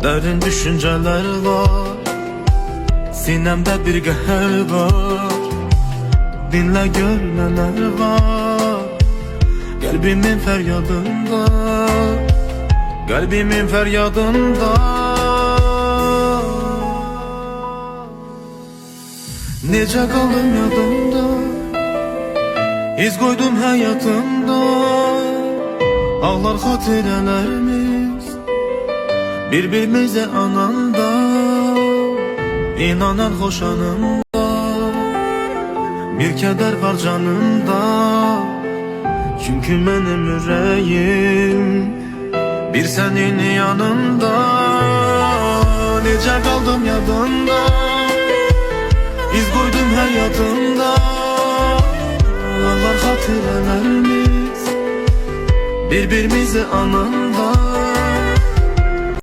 Derin düşünceler var, sinemde bir qəhər var. Dinle gör neler var kalbimin feryadında, kalbimin feryadında. Necə qalım yadımda, iz qoydum həyatımda. Ağlar xatirələrimiz bir-birimizə ananda, inanan xoşanımda. Bir kədər var canımda, çünkü mənim ürəyim bir sənin yanımda. Necə qaldım yadında, iz qoydum həyatımda. Ağlar xatirələrimiz bir-birimizə ananda,